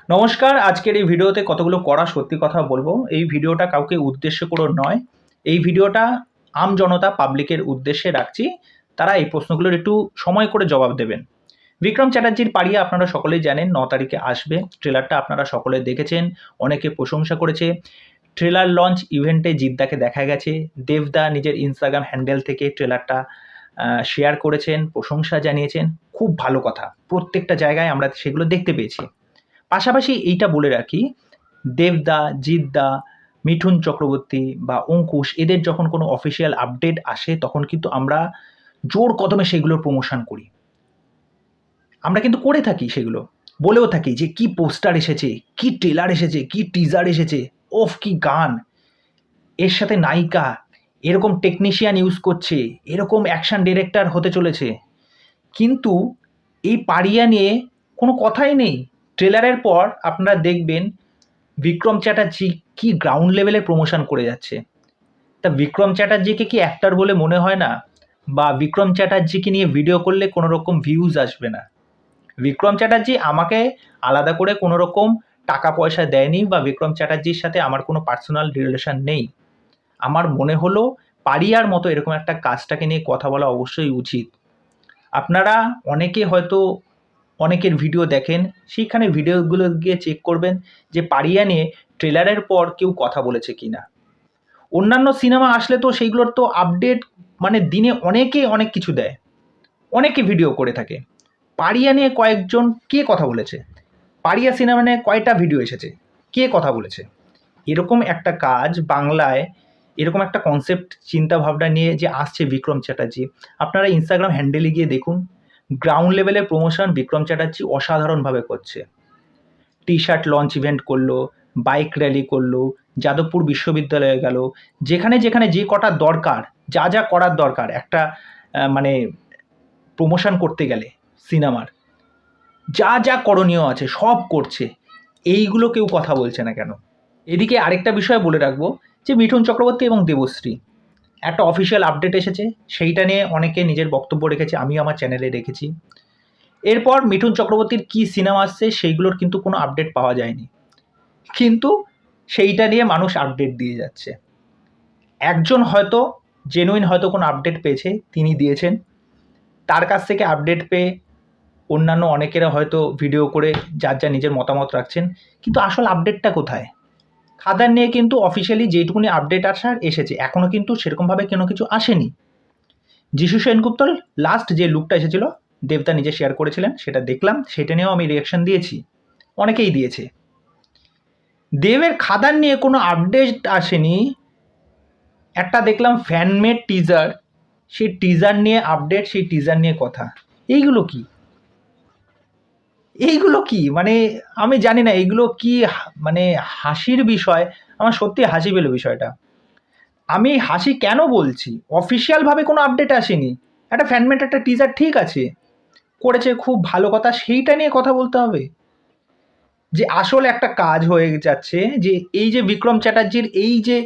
নমস্কার। আজকের এই ভিডিওতে কতগুলো কড়া সত্যি কথা বলবো। এই ভিডিওটা কাউকে উদ্দেশ্য করে নয়। এই ভিডিওটা জনতা পাবলিকের উদ্দেশ্যে রাখছি। তারা এই প্রশ্নগুলোর একটু সময় করে জবাব দেবেন। বিক্রম চ্যাটার্জির পাড়িয়া আপনারা সকলেই জানেন ৯ তারিখে আসবে। ট্রেলারটা আপনারা সকলে দেখেছেন, অনেকে প্রশংসা করেছে। ট্রেলার লঞ্চ ইভেন্টে জিদ্দাকে দেখা গেছে। দেবদা নিজের ইনস্টাগ্রাম হ্যান্ডেল থেকে ট্রেলারটা শেয়ার করেছেন, প্রশংসা জানিয়েছেন। খুব ভালো কথা। প্রত্যেকটা জায়গায় আমরা সেগুলো দেখতে পেয়েছি। পাশাপাশি এইটা বলে রাখি, দেবদা, জিদ্দা, মিঠুন চক্রবর্তী বা অঙ্কুশ এদের যখন কোনো অফিসিয়াল আপডেট আসে তখন কিন্তু আমরা জোর কদমে সেগুলোর প্রমোশন করি। আমরা কিন্তু করে থাকি সেগুলো, বলেও থাকি যে কি পোস্টার এসেছে, কি ট্রেলার এসেছে, কি টিজার এসেছে, ওফ কি গান, এর সাথে নায়িকা, এরকম টেকনিশিয়ান ইউজ করছে, এরকম অ্যাকশন ডিরেক্টর হতে চলেছে। কিন্তু এই পাড়িয়া নিয়ে কোনো কথাই নেই। ট্রেলারের পর আপনারা দেখবেন বিক্রম চ্যাটার্জি কি গ্রাউন্ড লেভেলে প্রমোশন করে যাচ্ছে। তা বিক্রম চ্যাটার্জিকে কি অ্যাক্টর বলে মনে হয় না? বা বিক্রম চ্যাটার্জিকে নিয়ে ভিডিও করলে কোনো রকম ভিউজ আসবে না? বিক্রম চ্যাটার্জি আমাকে আলাদা করে কোনো রকম টাকা পয়সা দেয়নি, বা বিক্রম চ্যাটার্জির সাথে আমার কোনো পার্সোনাল রিলেশন নেই। আমার মনে হলো পাড়িয়ার মতো এরকম একটা কাজটাকে নিয়ে কথা বলা অবশ্যই উচিত। আপনারা অনেকে হয়তো অনেকের ভিডিও দেখেন, সেইখানে ভিডিওগুলো গিয়ে চেক করবেন যে পাড়িয়া নিয়ে ট্রেলারের পর কেউ কথা বলেছে কিনা। অন্যান্য সিনেমা আসলে তো সেইগুলোর তো আপডেট মানে দিনে অনেকে অনেক কিছু দেয়, অনেকে ভিডিও করে থাকে। পাড়িয়া নিয়ে কয়েকজন কে কথা বলেছে? পাড়িয়া সিনেমা নিয়ে কয়টা ভিডিও এসেছে, কে কথা বলেছে? এরকম একটা কাজ বাংলায়, এরকম একটা কনসেপ্ট চিন্তা ভাবনা নিয়ে যে আসছে বিক্রম চ্যাটার্জি, আপনারা ইনস্টাগ্রাম হ্যান্ডেলে গিয়ে দেখুন। গ্রাউন্ড লেভেলে প্রমোশন বিক্রম চ্যাটার্জি অসাধারণভাবে করছে। টি শার্ট লঞ্চ ইভেন্ট করলো, বাইক র্যালি করলো, যাদবপুর বিশ্ববিদ্যালয়ে গেল, যেখানে যেখানে যে কটা দরকার, যা যা করার দরকার একটা মানে প্রমোশন করতে গেলে সিনেমার, যা যা করণীয় আছে সব করছে। এইগুলো কেউ কথা বলছে না কেন? এদিকে আরেকটা বিষয় বলে রাখবো যে মিঠুন চক্রবর্তী এবং দেবশ্রী একটা অফিসিয়াল আপডেট এসেছে, সেইটা নিয়ে অনেকে নিজের বক্তব্য রেখেছে, আমিও আমার চ্যানেলে রেখেছি। এরপর মিঠুন চক্রবর্তীর কী সিনেমা আসছে সেইগুলোর কিন্তু কোনো আপডেট পাওয়া যায়নি, কিন্তু সেইটা নিয়ে মানুষ আপডেট দিয়ে যাচ্ছে। একজন হয়তো জেনুইন হয়তো কোনো আপডেট পেয়েছে, তিনি দিয়েছেন, তার কাছ থেকে আপডেট পেয়ে অন্যান্য অনেকেরা হয়তো ভিডিও করে যার যা নিজের মতামত রাখছেন। কিন্তু আসল আপডেটটা কোথায়? খাদান নিয়ে কিন্তু অফিসিয়ালি যেটুকুনি আপডেট আসার এসেছে, এখনও কিন্তু সেরকমভাবে কোনো কিছু আসেনি। যিশু সেনগুপ্তর লাস্ট যে লুকটা এসেছিল, দেবদা নিজে শেয়ার করেছিলেন, সেটা দেখলাম, সেটা নিয়েও আমি রিয়াকশন দিয়েছি, অনেকেই দিয়েছে। দেবের খাদান নিয়ে কোনো আপডেট আসেনি। একটা দেখলাম ফ্যানমেড টিজার, সেই টিজার নিয়ে আপডেট, সেই টিজার নিয়ে কথা। এইগুলো কি? এইগুলো কি মানে আমি জানি না এইগুলো কি মানে হাসির বিষয়। আমার সত্যি হাসি পেল বিষয়টা। আমি হাসি কেন বলছি? অফিসিয়ালভাবে কোনো আপডেট আসেনি। একটা ফ্যানমেড একটা টিজার ঠিক আছে, করেছে, খুব ভালো কথা, সেইটা নিয়ে কথা বলতে হবে। যে আসল একটা কাজ হয়ে যাচ্ছে, যে এই যে বিক্রম চ্যাটার্জির এই যে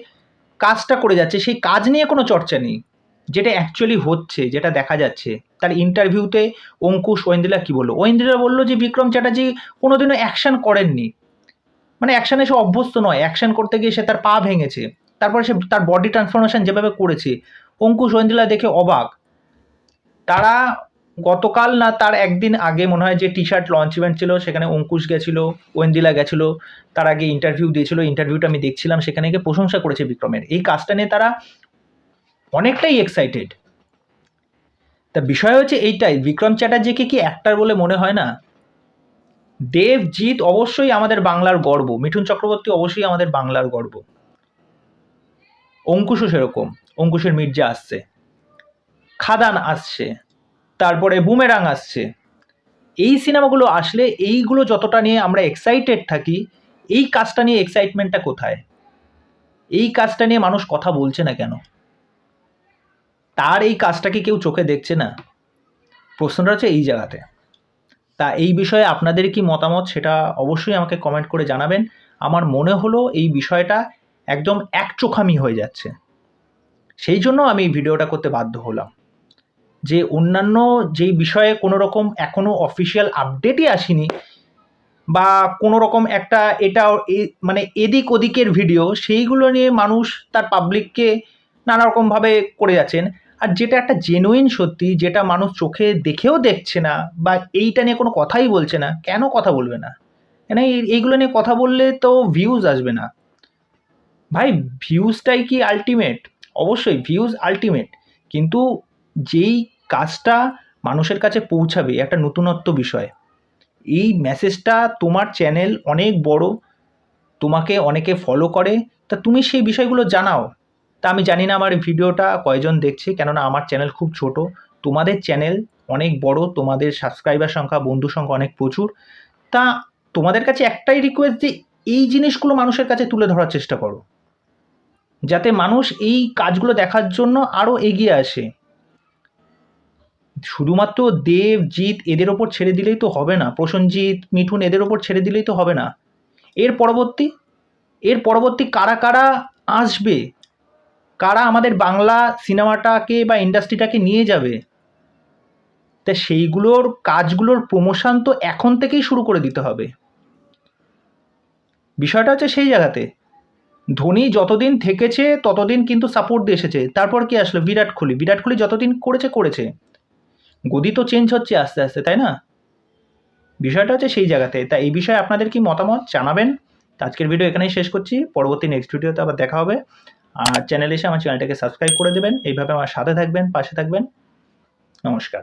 কাজটা করে যাচ্ছে, সেই কাজ নিয়ে কোনো চর্চা নেই। যেটা অ্যাকচুয়ালি হচ্ছে, যেটা দেখা যাচ্ছে। তার ইন্টারভিউতে অঙ্কুশ ঐন্দ্রিলা কী বললো? ঐন্দ্রিলা বললো যে বিক্রম চ্যাটার্জি কোনোদিনও অ্যাকশন করেননি, মানে অ্যাকশনে সে অভ্যস্ত নয়, অ্যাকশন করতে গিয়ে সে তার পা ভেঙেছে, তারপরে সে তার বডি ট্রান্সফরমেশন যেভাবে করেছে, অঙ্কুশ ঐন্দ্রিলা দেখে অবাক। তারা গতকাল না তার একদিন আগে মনে হয় যে টি শার্ট লঞ্চ ইভেন্ট ছিল, সেখানে অঙ্কুশ গেছিল, ঐন্দ্রিলা গেছিলো, তার আগে ইন্টারভিউ দিয়েছিল, ইন্টারভিউটা আমি দেখছিলাম, সেখানে গিয়ে প্রশংসা করেছে বিক্রমের। এই কাজটা নিয়ে তারা অনেকটাই এক্সাইটেড। তা বিষয় হচ্ছে এইটাই, বিক্রম চ্যাটার্জিকে কি অ্যাক্টার বলে মনে হয় না? দেবজিৎ অবশ্যই আমাদের বাংলার গর্ব, মিঠুন চক্রবর্তী অবশ্যই আমাদের বাংলার গর্ব, অঙ্কুশও সেরকম। অঙ্কুশের মির্জা আসছে, খাদান আসছে, তারপরে বুমেরাং আসছে। এই সিনেমাগুলো আসলে এইগুলো যতটা নিয়ে আমরা এক্সাইটেড থাকি, এই কাজটা নিয়ে এক্সাইটমেন্টটা কোথায়? এই কাজটা নিয়ে মানুষ কথা বলছে না কেন? তার এই কাজটাকে কেউ চোখে দেখছে না? প্রশ্নটা হচ্ছে এই জায়গাতে। তা এই বিষয়ে আপনাদের কি মতামত সেটা অবশ্যই আমাকে কমেন্ট করে জানাবেন। আমার মনে হলো এই বিষয়টা একদম একচোখামি হয়ে যাচ্ছে, সেই জন্য আমি এই ভিডিওটা করতে বাধ্য হলাম। যে অন্যান্য যেই বিষয়ে কোনো রকম এখনও অফিসিয়াল আপডেটই আসেনি, বা কোনো রকম একটা এটা মানে এদিক ওদিকের ভিডিও, সেইগুলো নিয়ে মানুষ তার পাবলিককে নানা রকমভাবে করে যাচ্ছেন। আর যেটা একটা জেনুইন সত্যি, যেটা মানুষ চোখে দেখেও দেখছে না বা এইটা নিয়ে কোনো কথাই বলছে না, কেন কথা বলবে না? কেন এইগুলো নিয়ে কথা বললে তো ভিউজ আসবে না। ভাই ভিউজটাই কি আল্টিমেট? অবশ্যই ভিউজ আল্টিমেট, কিন্তু যেই কাজটা মানুষের কাছে পৌঁছাবে একটা নতুনত্ব বিষয়, এই মেসেজটা, তোমার চ্যানেল অনেক বড়, তোমাকে অনেকে ফলো করে, তা তুমি সেই বিষয়গুলো জানাও। তা আমি জানি না আমার ভিডিওটা কয়জন দেখছে, কেননা আমার চ্যানেল খুব ছোট। তোমাদের চ্যানেল অনেক বড়, তোমাদের সাবস্ক্রাইবার সংখ্যা, বন্ধু সংখ্যা অনেক প্রচুর। তা তোমাদের কাছে একটাই রিকোয়েস্ট যে এই জিনিসগুলো মানুষের কাছে তুলে ধরার চেষ্টা করো, যাতে মানুষ এই কাজগুলো দেখার জন্য আরও এগিয়ে আসে। শুধুমাত্র দেব, জিৎ এদের ওপর ছেড়ে দিলেই তো হবে না, প্রসেনজিৎ, মিঠুন এদের ওপর ছেড়ে দিলেই তো হবে না। এর পরবর্তী কারা কারা আসবে, কারা আমাদের বাংলা সিনেমাটাকে বা ইন্ডাস্ট্রিটাকে নিয়ে যাবে, তা সেইগুলোর কাজগুলোর প্রমোশন তো এখন থেকেই শুরু করে দিতে হবে। বিষয়টা হচ্ছে সেই জায়গাতে ধোনি যতদিন থেকেছে ততদিন কিন্তু সাপোর্ট দিয়ে এসেছে। তারপর কি আসলো? বিরাট কোহলি যতদিন করেছে, গদি তো চেঞ্জ হচ্ছে আস্তে আস্তে, তাই না? বিষয়টা হচ্ছে সেই জায়গাতে। তা এই বিষয়ে আপনাদের কি মতামত জানাবেন। তো আজকের ভিডিও এখানেই শেষ করছি, পরবর্তী নেক্সট ভিডিওতে আবার দেখা হবে। আর চ্যানেলে এসে আমার চ্যানেলটাকে সাবস্ক্রাইব করে দেবেন, এইভাবে আমার সাথে থাকবেন, পাশে থাকবেন। নমস্কার।